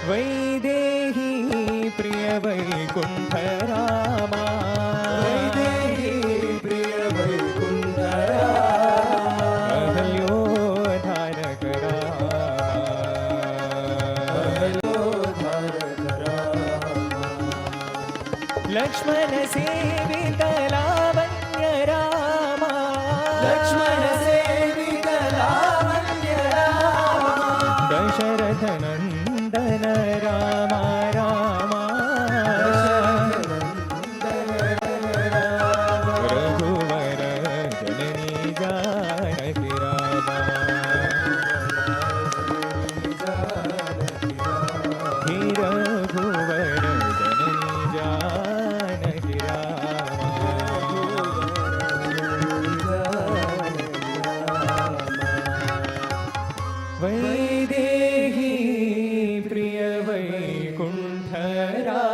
वैदेही प्रिय वैकुंठ रामा, वैदेही प्रिय वैकुंठ रामा, अहल्योद्धारक रामा, अहल्योद्धारक रामा, लक्ष्मण सेवित लावण्य रामा, लक्ष्मण सेवित लावण्य रामा, दशरथ नंदन रामा रामा, रघुवर जननी जानकी रामा, हे रघुवर जननी जानकी रामा, वैदेही प्रिय वैकुंठ रामा,